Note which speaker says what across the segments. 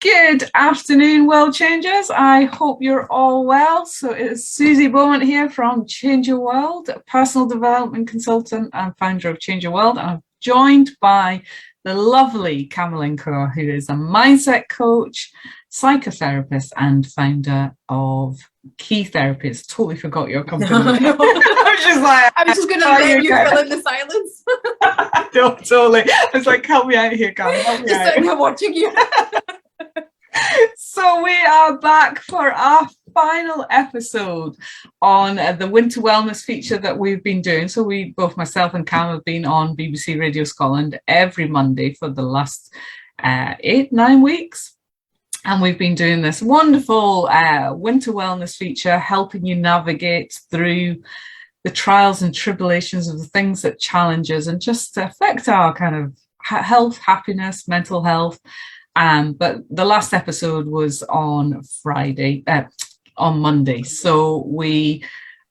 Speaker 1: Good afternoon, world changers. I hope you're all well. So it's Suzy Beaumont here from Change Your World, a personal development consultant and founder of Change Your World. I'm joined by the lovely Kamalyn Kaur, who is a mindset coach, psychotherapist, and founder of Key Therapists. Totally forgot your company.
Speaker 2: No. I was just going to let you fill in the silence.
Speaker 1: No, totally. I was like, help me out here, Kamalyn. Help me
Speaker 2: just
Speaker 1: out.
Speaker 2: sitting here watching you.
Speaker 1: So we are back for our final episode on the winter wellness feature that we've been doing. So we, both myself and Cam, have been on BBC Radio Scotland every Monday for the last 8-9 weeks. And we've been doing this wonderful winter wellness feature, helping you navigate through the trials and tribulations of the things that challenge us and just affect our kind of health, happiness, mental health. But the last episode was on Monday. So we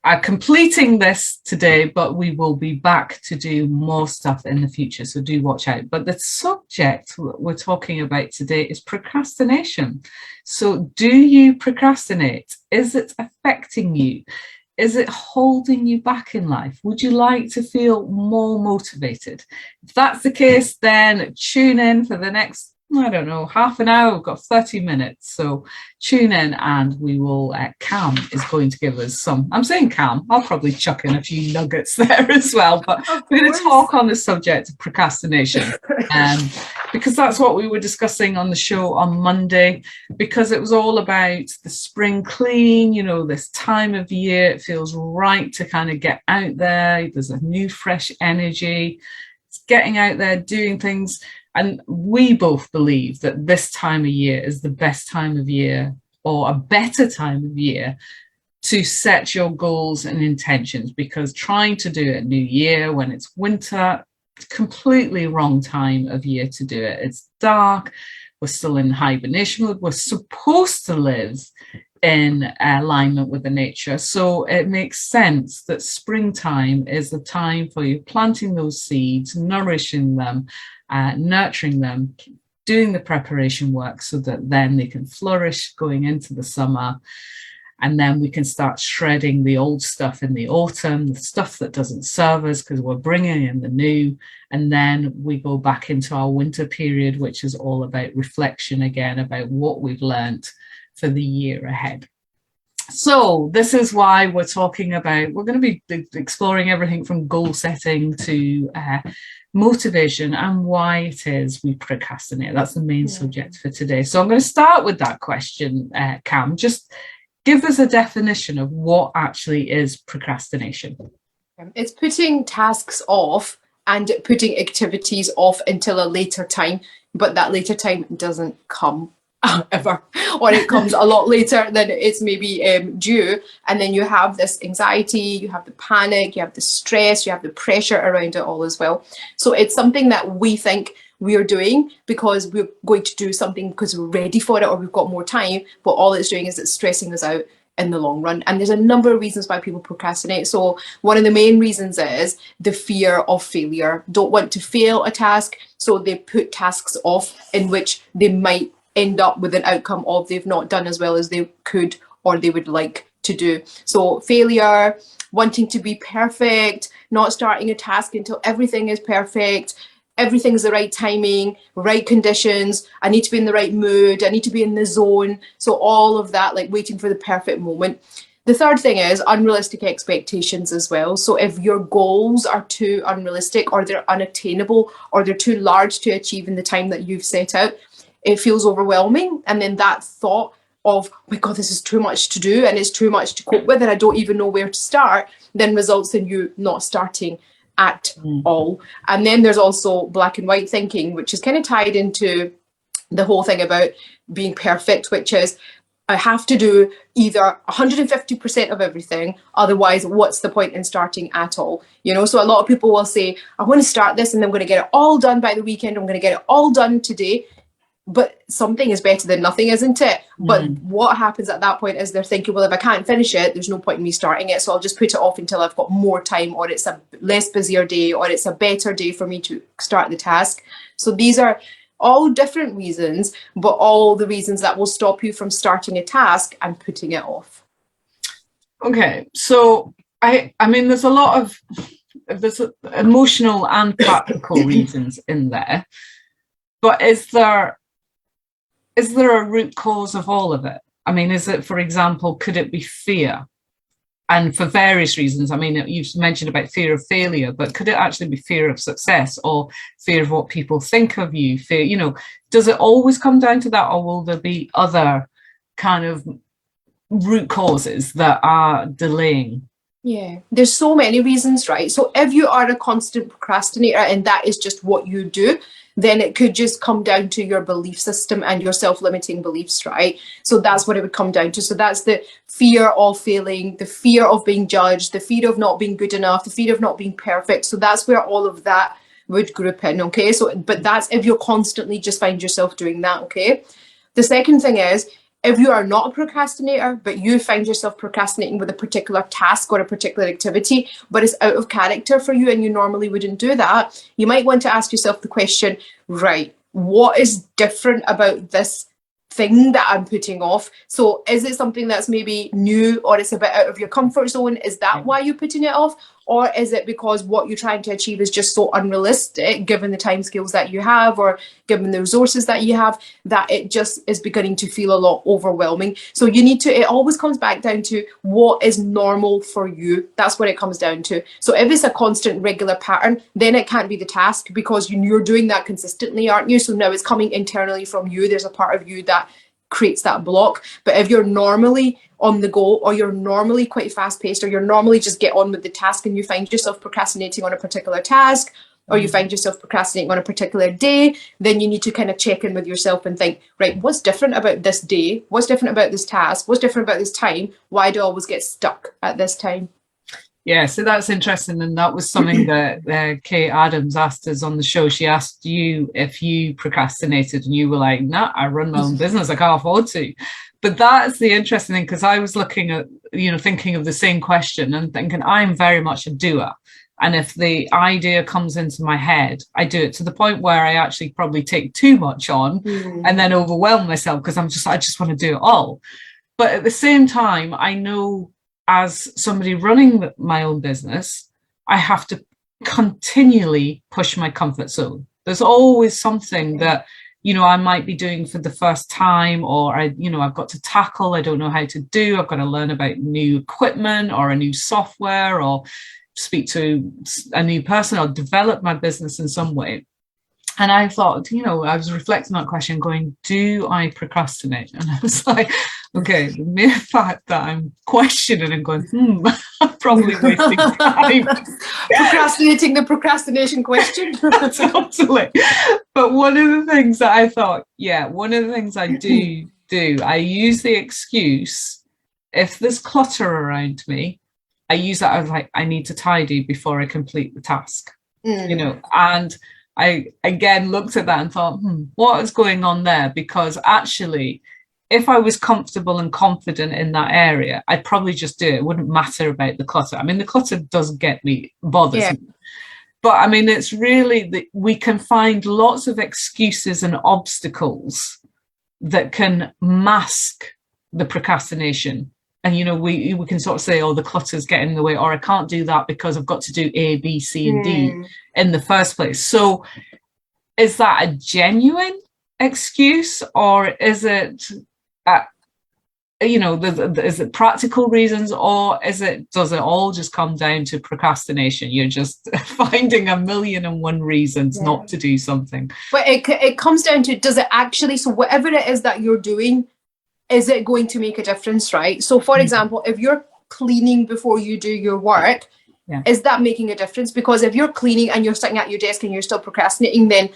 Speaker 1: are completing this today, but we will be back to do more stuff in the future. So do watch out. But the subject we're talking about today is procrastination. So do you procrastinate? Is it affecting you? Is it holding you back in life? Would you like to feel more motivated? If that's the case, then tune in for the next, I don't know, half an hour. We've got 30 minutes. So tune in and we will, Cam is going to give us some, I'm saying Cam, I'll probably chuck in a few nuggets there as well, but we're going to talk on the subject of procrastination because that's what we were discussing on the show on Monday, because it was all about the spring clean, you know, this time of year. It feels right to kind of get out there. There's a new, fresh energy. It's getting out there, doing things. And we both believe that this time of year is the best time of year, or a better time of year, to set your goals and intentions, because trying to do it New Year when it's winter, completely wrong time of year to do it. It's dark. We're still in hibernation mode. We're supposed to live in alignment with the nature. So it makes sense that springtime is the time for you planting those seeds, nourishing them, nurturing them, doing the preparation work so that then they can flourish going into the summer. And then we can start shredding the old stuff in the autumn, the stuff that doesn't serve us, because we're bringing in the new. And then we go back into our winter period, which is all about reflection again, about what we've learned for the year ahead. So this is why we're talking about, we're going to be exploring everything from goal setting to motivation and why it is we procrastinate. That's the main subject for today. So I'm going to start with that question, Cam. Just give us a definition of what actually is procrastination.
Speaker 2: It's putting tasks off and putting activities off until a later time, but that later time doesn't come ever, or it comes a lot later than it's maybe due, and then you have this anxiety, you have the panic, you have the stress, you have the pressure around it all as well. So it's something that we think we are doing because we're going to do something because we're ready for it or we've got more time, but all it's doing is it's stressing us out in the long run. And there's a number of reasons why people procrastinate. So one of the main reasons is the fear of failure. Don't want to fail a task, so they put tasks off in which they might end up with an outcome of they've not done as well as they could or they would like to do. So failure, wanting to be perfect, not starting a task until everything is perfect, everything's the right timing, right conditions, I need to be in the right mood, I need to be in the zone. So all of that, like waiting for the perfect moment. The third thing is unrealistic expectations as well. So if your goals are too unrealistic or they're unattainable or they're too large to achieve in the time that you've set out, it feels overwhelming. And then that thought of, oh my God, this is too much to do and it's too much to cope with and I don't even know where to start, then results in you not starting at all. And then there's also black and white thinking, which is kind of tied into the whole thing about being perfect, which is I have to do either 150% of everything, otherwise what's the point in starting at all? You know, so a lot of people will say, I want to start this and I'm going to get it all done by the weekend, I'm going to get it all done today. But something is better than nothing, isn't it? But what happens at that point is they're thinking, well, if I can't finish it, there's no point in me starting it. So I'll just put it off until I've got more time, or it's a less busier day, or it's a better day for me to start the task. So these are All different reasons, but all the reasons that will stop you from starting a task and putting it off.
Speaker 1: Okay, so I mean, there's emotional and practical reasons in there, but is there a root cause of all of it? I mean, is it, for example, could it be fear? And for various reasons, I mean, you've mentioned about fear of failure, but could it actually be fear of success or fear of what people think of you? Fear, you know, does it always come down to that, or will there be other kind of root causes that are delaying?
Speaker 2: Yeah, there's so many reasons, right? So if you are a constant procrastinator and that is just what you do, then it could just come down to your belief system and your self-limiting beliefs, right? So that's what it would come down to. So that's the fear of failing, the fear of being judged, the fear of not being good enough, the fear of not being perfect. So that's where all of that would group in, okay? So, but that's if you're constantly just find yourself doing that, okay? The second thing is, if you are not a procrastinator, but you find yourself procrastinating with a particular task or a particular activity, but it's out of character for you and you normally wouldn't do that, you might want to ask yourself the question, right, what is different about this thing that I'm putting off? So is it something that's maybe new, or it's a bit out of your comfort zone? Is that why you're putting it off? Or is it because what you're trying to achieve is just so unrealistic, given the timescales that you have, or given the resources that you have, that it just is beginning to feel a lot overwhelming? So you need to, it always comes back down to what is normal for you. That's what it comes down to. So if it's a constant regular pattern, then it can't be the task, because you're doing that consistently, aren't you? So now it's coming internally from you. There's a part of you that creates that block. But if you're normally on the go, or you're normally quite fast paced, or you're normally just get on with the task, and you find yourself procrastinating on a particular task, or you find yourself procrastinating on a particular day, then you need to kind of check in with yourself and think, right, what's different about this day? What's different about this task? What's different about this time? Why do I always get stuck at this time?
Speaker 1: Yeah, so that's interesting. And that was something that Kate Adams asked us on the show. She asked you if you procrastinated, and you were like, nah, I run my own business, I can't afford to. But that's the interesting thing, because I was looking at, thinking of the same question and thinking, I'm very much a doer. And if the idea comes into my head, I do it to the point where I actually probably take too much on and then overwhelm myself, because I just want to do it all. But at the same time, I know, as somebody running my own business, I have to continually push my comfort zone. There's always something that, I might be doing for the first time, or I've got to tackle, I don't know how to do, I've got to learn about new equipment or a new software, or speak to a new person, or develop my business in some way. And I thought, I was reflecting on that question going, do I procrastinate? And I was like, okay, the mere fact that I'm questioning and going, I'm probably wasting time.
Speaker 2: Procrastinating the procrastination question.
Speaker 1: Totally. But one of the things that I thought, one of the things I do, I use the excuse, if there's clutter around me, I use that as like, I need to tidy before I complete the task, and I again looked at that and thought, what is going on there? Because actually, if I was comfortable and confident in that area, I'd probably just do it. It wouldn't matter about the clutter. I mean, the clutter does get me, bothers me. But I mean, it's really that we can find lots of excuses and obstacles that can mask the procrastination. And, we can sort of say, oh, the clutter's getting in the way, or I can't do that because I've got to do A, B, C, and D in the first place. So is that a genuine excuse, or is it, is it practical reasons, or does it all just come down to procrastination? You're just finding 1,000,001 reasons not to do something.
Speaker 2: But it comes down to, does it actually, so whatever it is that you're doing, is it going to make a difference, right? So for example, if you're cleaning before you do your work, is that making a difference? Because if you're cleaning and you're sitting at your desk and you're still procrastinating, then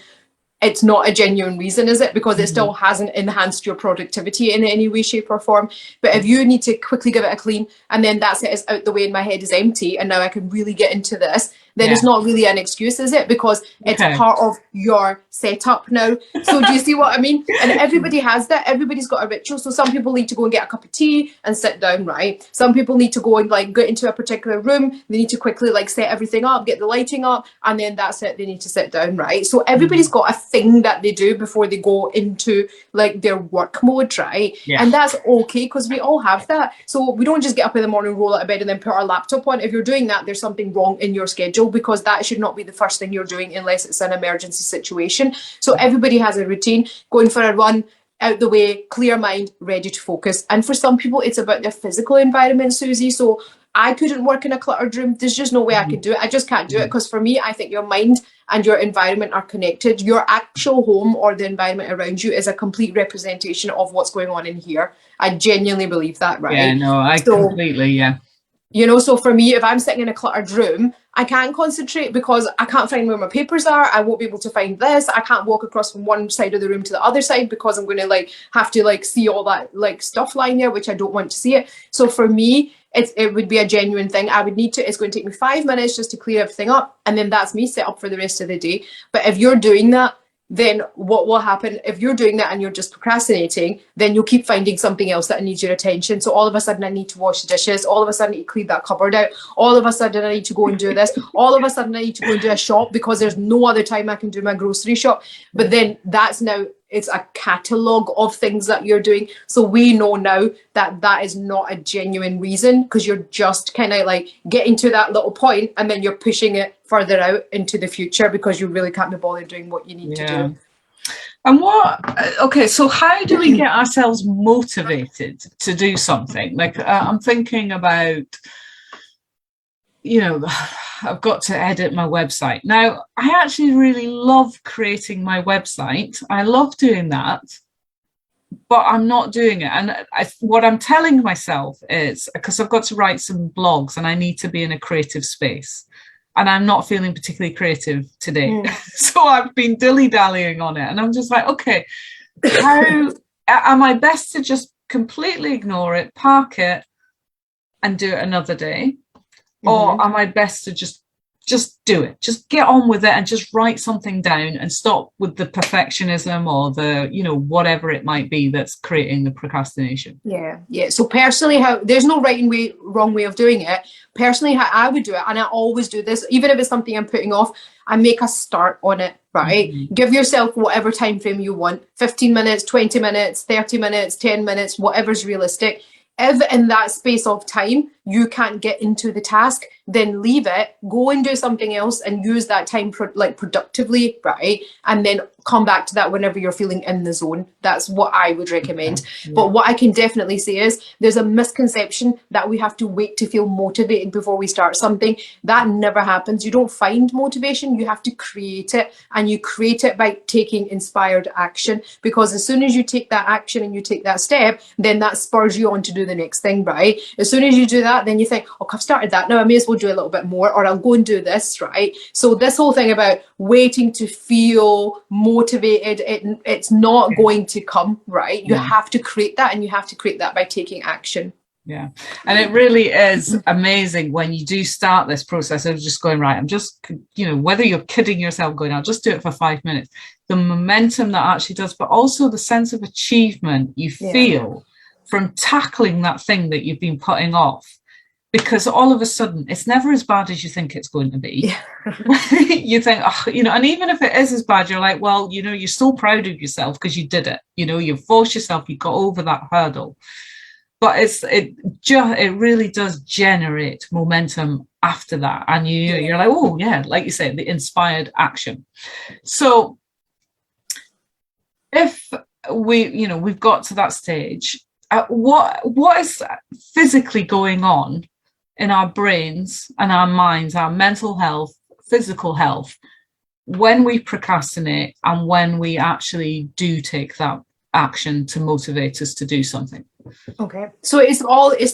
Speaker 2: it's not a genuine reason, is it? Because it still hasn't enhanced your productivity in any way, shape or form. But if you need to quickly give it a clean, and then that's it, it's out the way and my head is empty, and now I can really get into this, then it's not really an excuse, is it? Because it's part of your setup now. So do you see what I mean? And everybody has that. Everybody's got a ritual. So some people need to go and get a cup of tea and sit down, right? Some people need to go and like get into a particular room. They need to quickly like set everything up, get the lighting up, and then that's it. They need to sit down, right? So everybody's got a thing that they do before they go into like their work mode, right? And that's okay, because we all have that. So we don't just get up in the morning, roll out of bed, and then put our laptop on. If you're doing that, there's something wrong in your schedule, because that should not be the first thing you're doing unless it's an emergency situation. So everybody has a routine. Going for a run, out the way, clear mind, ready to focus. And for some people, it's about their physical environment, Suzy. So I couldn't work in a cluttered room. There's just no way I could do it. I just can't do it, because for me, I think your mind and your environment are connected. Your actual home or the environment around you is a complete representation of what's going on in here. I genuinely believe that, right?
Speaker 1: Yeah, no, I completely,
Speaker 2: You know, so for me, if I'm sitting in a cluttered room, I can't concentrate because I can't find where my papers are. I won't be able to find this. I can't walk across from one side of the room to the other side because I'm going to like have to like see all that like stuff lying there, which I don't want to see it. So for me, it would be a genuine thing. I would need to, it's going to take me 5 minutes just to clear everything up. And then that's me set up for the rest of the day. But if you're doing that, then what will happen if you're doing that and you're just procrastinating, then you'll keep finding something else that needs your attention. So all of a sudden I need to wash the dishes. All of a sudden I need to clean that cupboard out. All of a sudden I need to go and do this. All of a sudden I need to go and do a shop because there's no other time I can do my grocery shop. But then that's now, it's a catalogue of things that you're doing. So we know now that that is not a genuine reason, because you're just kind of like getting to that little point and then you're pushing it further out into the future because you really can't be bothered doing what you need to do.
Speaker 1: And okay, so how do we get ourselves motivated to do something? Like I'm thinking about, you know, I've got to edit my website. Now, I actually really love creating my website. I love doing that, but I'm not doing it. And what I'm telling myself is, because I've got to write some blogs and I need to be in a creative space. And I'm not feeling particularly creative today. So I've been dilly-dallying on it. And I'm just like, okay, how am I best to just completely ignore it, park it, and do it another day? Or am I best to just do it, just get on with it and just write something down and stop with the perfectionism or the, you know, whatever it might be that's creating the procrastination?
Speaker 2: Yeah. So personally, there's no wrong way of doing it. Personally, how I would do it, and I always do this, even if it's something I'm putting off, I make a start on it, right? Give yourself whatever time frame you want, 15 minutes, 20 minutes, 30 minutes, 10 minutes, whatever's realistic. If in that space of time you can't get into the task, then leave it, go and do something else and use that time productively, right? And then come back to that whenever you're feeling in the zone. That's what I would recommend. But what I can definitely say is there's a misconception that we have to wait to feel motivated before we start something. That never happens. You don't find motivation, you have to create it, and you create it by taking inspired action, because as soon as you take that action and you take that step, then that spurs you on to do the next thing, right? As soon as you do that, then you think, oh, I've started that, now I may as well do a little bit more, or I'll go and do this, right? So this whole thing about waiting to feel motivated, it's not going to come, right? You have to create that, and you have to create that by taking action.
Speaker 1: Yeah. And it really is amazing when you do start this process of just going, right, I'm just, you know, whether you're kidding yourself going, I'll just do it for 5 minutes, the momentum that actually does, but also the sense of achievement you feel from tackling that thing that you've been putting off. Because all of a sudden, it's never as bad as you think it's going to be. You think, oh, you know, and even if it is as bad, you're like, well, you know, you're still proud of yourself because you did it. You know, you forced yourself, you got over that hurdle. But it really does generate momentum after that. And you're like, oh, yeah, like you said, the inspired action. So if we've got to that stage, what is physically going on in our brains and our minds, our mental health, physical health, when we procrastinate and when we actually do take that action to motivate us to do something?
Speaker 2: Okay, so it's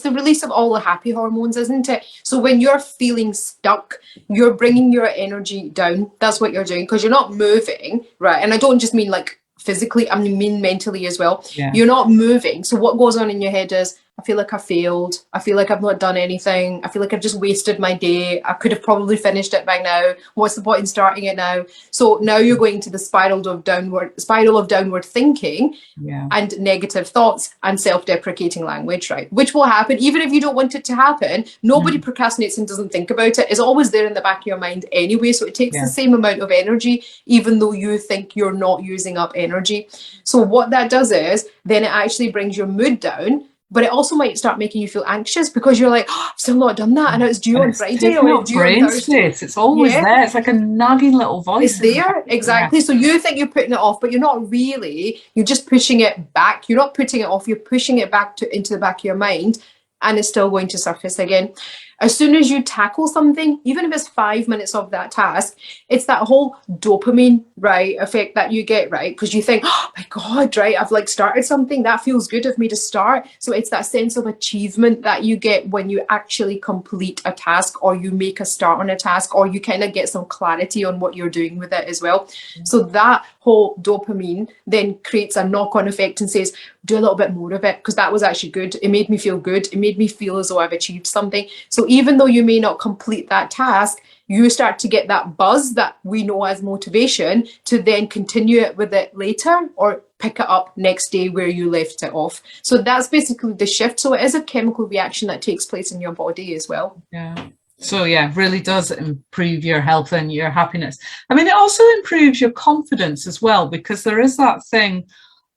Speaker 2: the release of all the happy hormones, isn't it? So when you're feeling stuck, you're bringing your energy down. That's what you're doing, because you're not moving, right? And I don't just mean like physically, I mean mentally as well. You're not moving. So what goes on in your head is, I feel like I failed. I feel like I've not done anything. I feel like I've just wasted my day. I could have probably finished it by now. What's the point in starting it now? So now you're going to the spiral of downward thinking,
Speaker 1: Yeah.
Speaker 2: and negative thoughts and self-deprecating language, right? Which will happen even if you don't want it to happen. Nobody procrastinates and doesn't think about it. It's always there in the back of your mind anyway. So it takes the same amount of energy, even though you think you're not using up energy. So what that does is then it actually brings your mood down. But it also might start making you feel anxious because you're like, oh, I've still not done that. I know it's due on Friday or it's due on Thursday.
Speaker 1: It's always there. It's like a nagging little voice.
Speaker 2: It's there, exactly. So you think you're putting it off, but you're not really. You're just pushing it back. You're not putting it off. You're pushing it back into the back of your mind, and it's still going to surface again. As soon as you tackle something, even if it's 5 minutes of that task, it's that whole dopamine, right, effect that you get, right? Because you think, oh my God, right, I've like started something that feels good of me to start. So it's that sense of achievement that you get when you actually complete a task, or you make a start on a task, or you kind of get some clarity on what you're doing with it as well. So that whole dopamine then creates a knock-on effect and says, do a little bit more of it, because that was actually good. It made me feel good. It made me feel as though I've achieved something. So even though you may not complete that task, you start to get that buzz that we know as motivation to then continue it with it later, or pick it up next day where you left it off. So that's basically the shift. So it is a chemical reaction that takes place in your body as well.
Speaker 1: Yeah. So yeah, really does improve your health and your happiness. I mean, it also improves your confidence as well, because there is that thing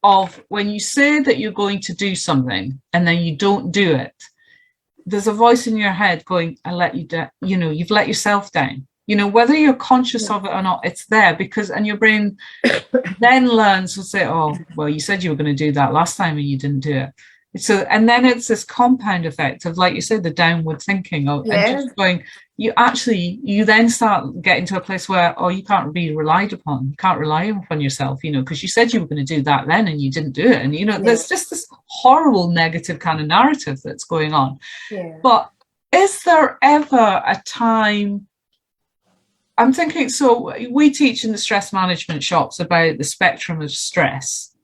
Speaker 1: of when you say that you're going to do something and then you don't do it, there's a voice in your head going, I let you down, you know, you've let yourself down. You know, whether you're conscious of it or not, it's there, because, and your brain then learns to say, oh, well, you said you were going to do that last time and you didn't do it. So, and then it's this compound effect of, like you said, the downward thinking of, and just going, you then start getting to a place where, oh, you can't be relied upon. You can't rely upon yourself, you know, because you said you were going to do that then and you didn't do it. And, you know, there's just this horrible negative kind of narrative that's going on.
Speaker 2: Yeah.
Speaker 1: But is there ever a time, I'm thinking, so we teach in the stress management shops about the spectrum of stress.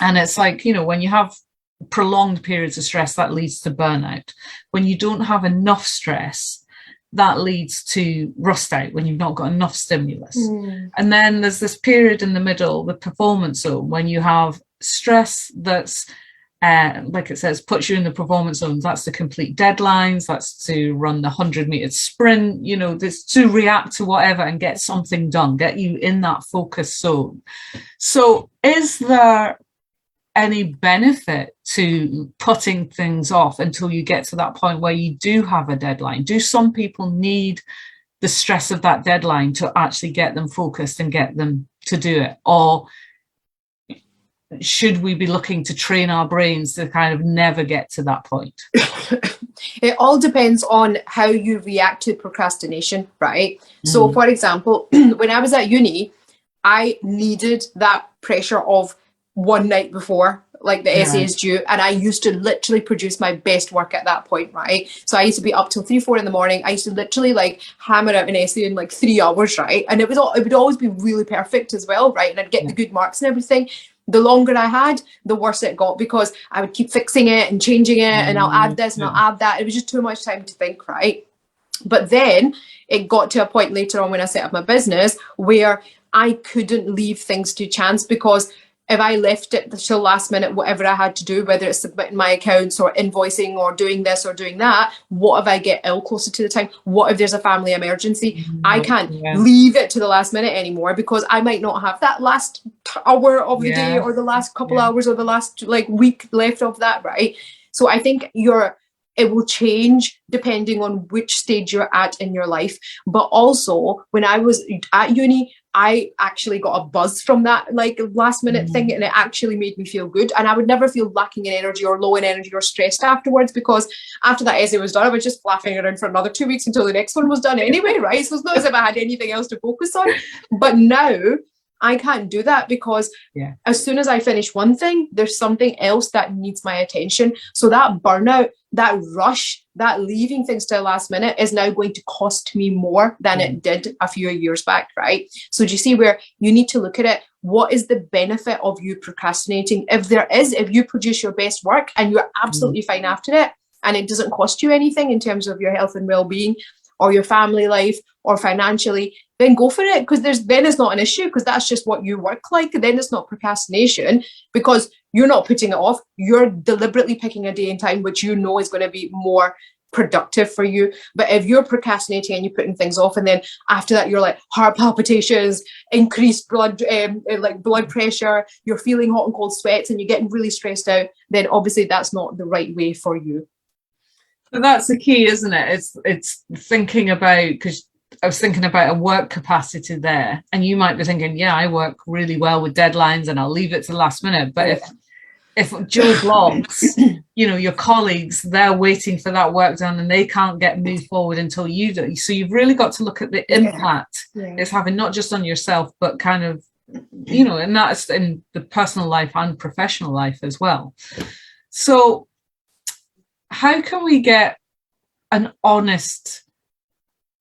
Speaker 1: And it's like, you know, when you have prolonged periods of stress, that leads to burnout. When you don't have enough stress, that leads to rust out, when you've not got enough stimulus. And then there's this period in the middle, the performance zone, when you have stress that's like it says, puts you in the performance zone. That's to complete deadlines, that's to run the 100-meter sprint, you know, this to react to whatever and get something done, get you in that focus zone. So is there any benefit to putting things off until you get to that point where you do have a deadline? Do some people need the stress of that deadline to actually get them focused and get them to do it? Or should we be looking to train our brains to kind of never get to that point?
Speaker 2: It all depends on how you react to procrastination, right? So for example, when I was at uni, I needed that pressure of one night before, like the essay is due, and I used to literally produce my best work at that point, right? So I used to be up till 3-4 in the morning. I used to literally like hammer out an essay in like 3 hours, right? And it would always be really perfect as well, right? And I'd get the good marks and everything. The longer I had, the worse it got, because I would keep fixing it and changing it, and I'll add this and I'll add that. It was just too much time to think, right? But then it got to a point later on when I set up my business where I couldn't leave things to chance, because if I left it till last minute, whatever I had to do, whether it's submitting my accounts or invoicing or doing this or doing that, what if I get ill closer to the time? What if there's a family emergency? I can't leave it to the last minute anymore, because I might not have that last hour of the day, or the last couple hours, or the last like week left of that, right? So I think it will change depending on which stage you're at in your life. But also, when I was at uni, I actually got a buzz from that like last minute thing, and it actually made me feel good. And I would never feel lacking in energy or low in energy or stressed afterwards, because after that essay was done, I was just flapping around for another 2 weeks until the next one was done anyway, right? So it's not as if I had anything else to focus on. But now I can't do that, because as soon as I finish one thing, there's something else that needs my attention. So that burnout, that rush, that leaving things to the last minute is now going to cost me more than it did a few years back, right? So do you see where you need to look at it? what is the benefit of you procrastinating? If there is, if you produce your best work and you're absolutely fine after it, and it doesn't cost you anything in terms of your health and well-being or your family life or financially, then go for it, because then it's not an issue, because that's just what you work like. Then it's not procrastination, because you're not putting it off. You're deliberately picking a day and time which you know is going to be more productive for you. But if you're procrastinating and you're putting things off, and then after that you're like heart palpitations, increased blood pressure, you're feeling hot and cold sweats, and you're getting really stressed out, then obviously that's not the right way for you.
Speaker 1: So that's the key, isn't it? It's thinking about, because I was thinking about a work capacity there, and you might be thinking, yeah, I work really well with deadlines and I'll leave it to the last minute. But if Joe Blogs, your colleagues, they're waiting for that work done and they can't get moved forward until you do. So you've really got to look at the impact it's having, not just on yourself, but kind of, and that's in the personal life and professional life as well. So how can we get an honest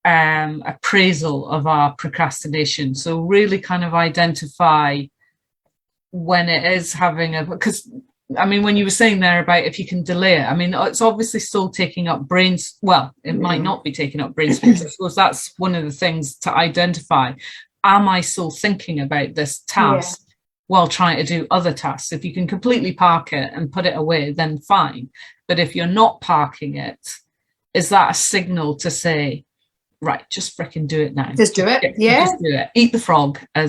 Speaker 1: appraisal of our procrastination? So really kind of identify when it is having because I mean, when you were saying there about if you can delay it, I mean, it's obviously still taking up brains. Well, it might not be taking up brain space. I suppose that's one of the things to identify. Am I still thinking about this task while trying to do other tasks? If you can completely park it and put it away, then fine. But if you're not parking it, is that a signal to say, right, just freaking do it now?
Speaker 2: Just do it. Yeah.
Speaker 1: Just do it. Eat the frog, I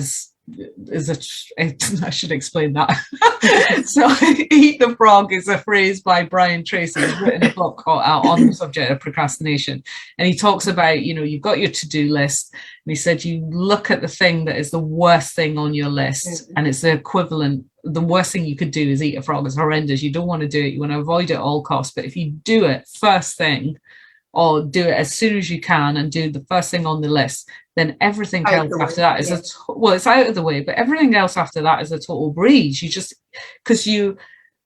Speaker 1: should explain that. So eat the frog is a phrase by Brian Tracy. He's written a book on the subject of procrastination. And he talks about, you've got your to-do list. And he said, you look at the thing that is the worst thing on your list, and it's the equivalent. The worst thing you could do is eat a frog. It's horrendous. You don't want to do it. You want to avoid it at all costs. But if you do it first thing, or do it as soon as you can and do the first thing on the list, then everything else after that is it's out of the way, but everything else after that is a total breeze. You just, because you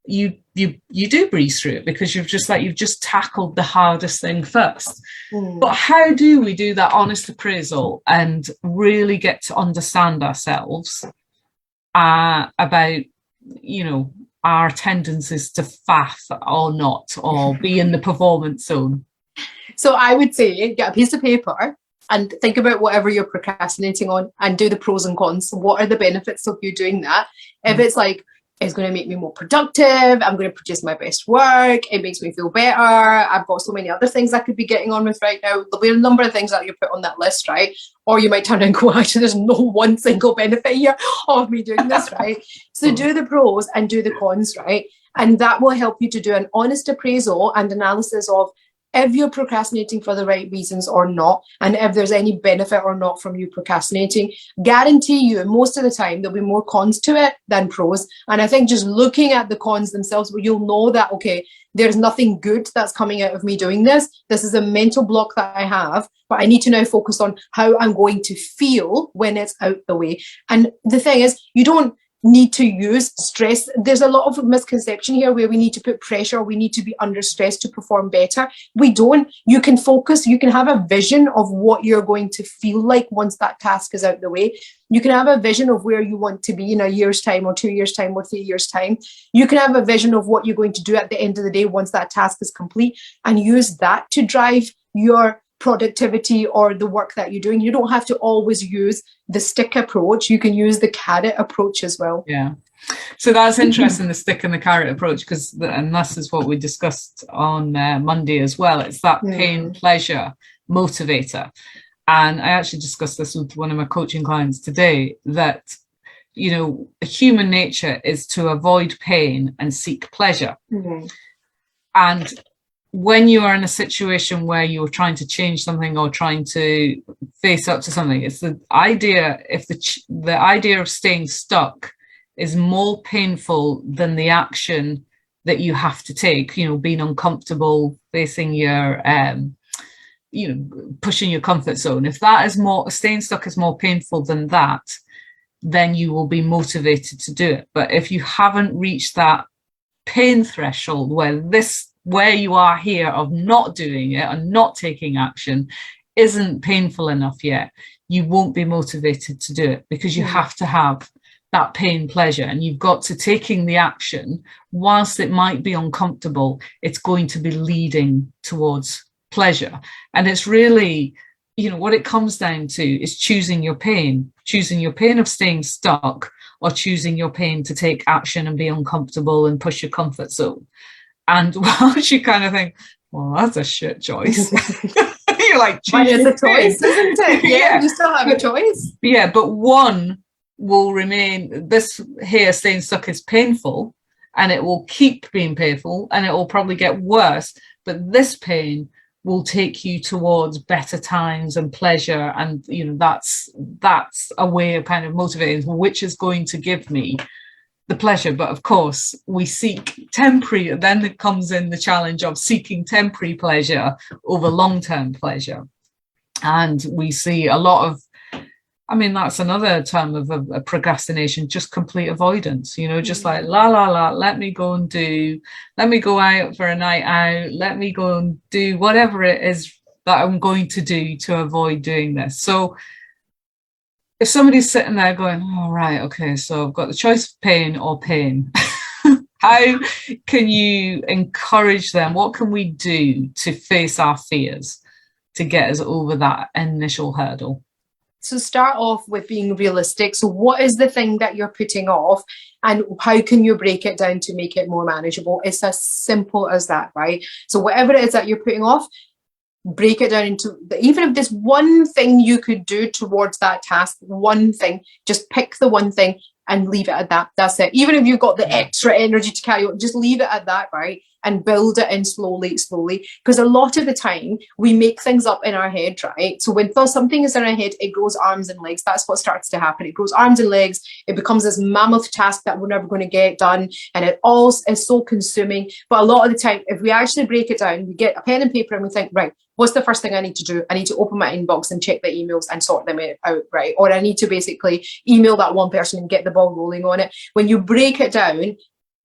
Speaker 1: do breeze through it, because you've just tackled the hardest thing first. But how do we do that honest appraisal and really get to understand ourselves about our tendencies to faff or not, or be in the performance zone?
Speaker 2: So I would say get a piece of paper and think about whatever you're procrastinating on and do the pros and cons. What are the benefits of you doing that? If it's like, it's going to make me more productive, I'm going to produce my best work, it makes me feel better, I've got so many other things I could be getting on with right now. There'll be a number of things that you put on that list, right? Or you might turn around and go, actually, there's no one single benefit here of me doing this, right? So do the pros and do the cons, right? And that will help you to do an honest appraisal and analysis of if you're procrastinating for the right reasons or not, and if there's any benefit or not from you procrastinating. Guarantee you, most of the time, there'll be more cons to it than pros. And I think just looking at the cons themselves, well, you'll know that, okay, there's nothing good that's coming out of me doing this. This is a mental block that I have, but I need to now focus on how I'm going to feel when it's out the way. And the thing is, you don't need to use stress. There's a lot of misconception here where we need to put pressure, we need to be under stress to perform better. We don't. You can focus, you can have a vision of what you're going to feel like once that task is out the way. You can have a vision of where you want to be in a year's time or 2 years' time or 3 years' time. You can have a vision of what you're going to do at the end of the day once that task is complete, and use that to drive your productivity or the work that you're doing. You don't have to always use the stick approach. You can use the carrot approach as well.
Speaker 1: Yeah. So that's interesting, the stick and the carrot approach, because and this is what we discussed on Monday as well. It's that pain, pleasure motivator. And I actually discussed this with one of my coaching clients today, that, human nature is to avoid pain and seek pleasure. And when you are in a situation where you're trying to change something or trying to face up to something, it's the idea, if the idea of staying stuck is more painful than the action that you have to take, being uncomfortable, facing your, pushing your comfort zone. If that is staying stuck is more painful than that, then you will be motivated to do it. But if you haven't reached that pain threshold where you are here of not doing it and not taking action isn't painful enough yet, you won't be motivated to do it, because you have to have that pain pleasure, and you've got to taking the action. Whilst it might be uncomfortable, it's going to be leading towards pleasure. And it's really, you know, what it comes down to is choosing your pain of staying stuck, or choosing your pain to take action and be uncomfortable and push your comfort zone. And once you kind of think, well, that's a shit choice. You're like,
Speaker 2: but it's a choice, isn't it? Yeah, you still have a choice.
Speaker 1: Yeah, but one will remain, this here staying stuck is painful, and it will keep being painful, and it will probably get worse. But this pain will take you towards better times and pleasure. And, you know, that's a way of kind of motivating, which is going to give me the pleasure. But of course, we seek temporary, then it comes in the challenge of seeking temporary pleasure over long-term pleasure. And we see a lot of, I mean, that's another term of a procrastination, just complete avoidance, you know, just like, let me go out for a night out, let me go and do whatever it is that I'm going to do to avoid doing this. So if somebody's sitting there going, oh, right, okay, so I've got the choice of pain or pain, how can you encourage them? What can we do to face our fears to get us over that initial hurdle?
Speaker 2: So start off with being realistic. So what is the thing that you're putting off, and how can you break it down to make it more manageable? It's as simple as that, right? So whatever it is that you're putting off, break it down into, even if there's one thing you could do towards that task, one thing, just pick the one thing and leave it at that. That's it. Even if you've got the extra energy to carry on, just leave it at that, right? And build it in slowly. Because a lot of the time we make things up in our head, right? So when something is in our head, it grows arms and legs. That's what starts to happen. It grows arms and legs. It becomes this mammoth task that we're never going to get done. And it all is so consuming. But a lot of the time, if we actually break it down, we get a pen and paper and we think, right, what's the first thing I need to do? I need to open my inbox and check the emails and sort them out, right? Or I need to basically email that one person and get the ball rolling on it. When you break it down,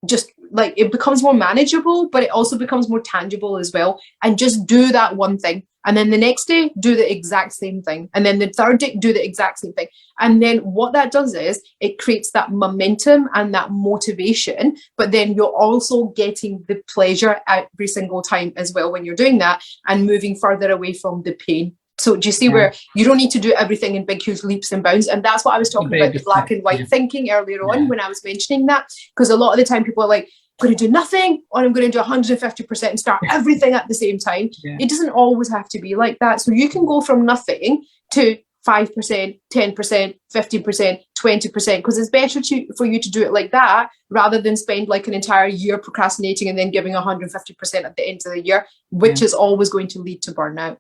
Speaker 2: just like, it becomes more manageable, but it also becomes more tangible as well. And just do that one thing. And then the next day, do the exact same thing. And then the third day, do the exact same thing. And then what that does is it creates that momentum and that motivation. But then you're also getting the pleasure every single time as well when you're doing that, and moving further away from the pain. So do you see where you don't need to do everything in big, huge leaps and bounds? And that's what I was talking about, the black and white thinking earlier on when I was mentioning that. Because a lot of the time people are like, I'm going to do nothing, or I'm going to do 150% and start everything at the same time. It doesn't always have to be like that. So you can go from nothing to 5%, 10%, 15%, 20%, because it's better for you to do it like that rather than spend like an entire year procrastinating and then giving 150% at the end of the year, which is always going to lead to burnout.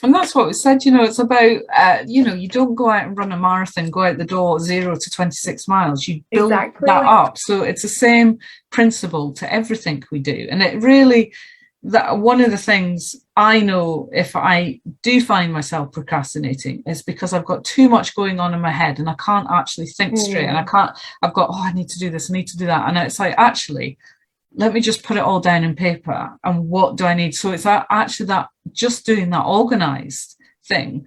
Speaker 1: And that's what we said, you know, it's about, you know, you don't go out and run a marathon, go out the door 0 to 26 miles. You build that up. So it's the same principle to everything we do. And it really, that one of the things I know, if I do find myself procrastinating, is because I've got too much going on in my head and I can't actually think straight. And I've got, oh, I need to do this, I need to do that. And it's like, actually, let me just put it all down in paper, and what do I need? So it's actually that just doing that organized thing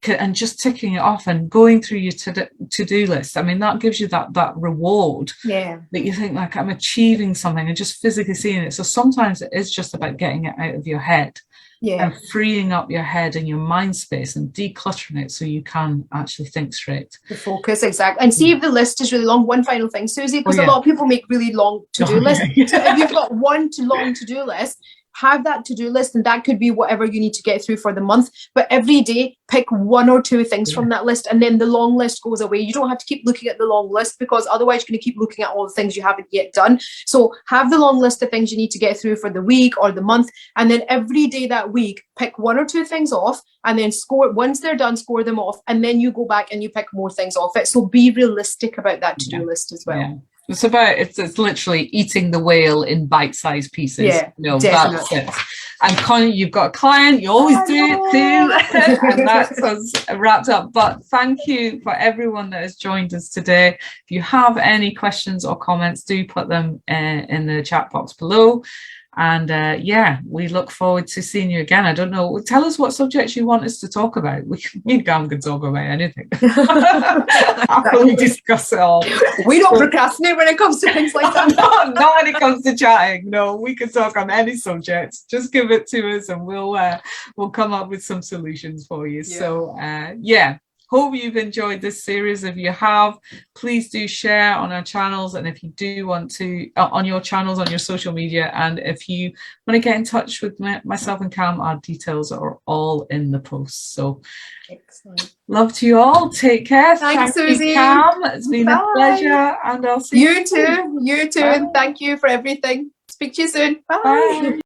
Speaker 1: and just ticking it off and going through your to-do list. I mean, that gives you that reward that you think, like, I'm achieving something, and just physically seeing it. So sometimes it is just about getting it out of your head and freeing up your head and your mind space and decluttering it so you can actually think straight.
Speaker 2: The focus, exactly. And see if the list is really long. One final thing, Suzy, because a lot of people make really long to-do lists. So if you've got one long to-do list, have that to-do list, and that could be whatever you need to get through for the month. But every day, pick one or two things from that list, and then the long list goes away. You don't have to keep looking at the long list, because otherwise you're going to keep looking at all the things you haven't yet done. So have the long list of things you need to get through for the week or the month, and then every day that week, pick one or two things off, and then score. Once they're done, score them off, and then you go back and you pick more things off it. So be realistic about that to-do list as well.
Speaker 1: It's about, it's literally eating the whale in bite-sized pieces.
Speaker 2: Yeah,
Speaker 1: you know,
Speaker 2: definitely.
Speaker 1: that's it. And Connie, you've got a client, you always do it too. And that's us wrapped up. But thank you for everyone that has joined us today. If you have any questions or comments, do put them in the chat box below. And yeah, we look forward to seeing you again. I don't know, tell us what subjects you want us to talk about. Me and Cam can talk about anything. After we discuss it all.
Speaker 2: We don't procrastinate when it comes to things like that.
Speaker 1: Not when it comes to chatting. No, we can talk on any subject. Just give it to us and we'll come up with some solutions for you. Yeah. So yeah. Hope you've enjoyed this series. If you have, please do share on our channels. And if you do want to, on your channels, on your social media, and if you want to get in touch with myself and Cam, our details are all in the post. So excellent. Love to you all. Take care.
Speaker 2: Thanks, Suzy.
Speaker 1: You, Cam. It's been a pleasure. And I'll see you
Speaker 2: too. You too. Bye. And thank you for everything. Speak to you soon. Bye. Bye.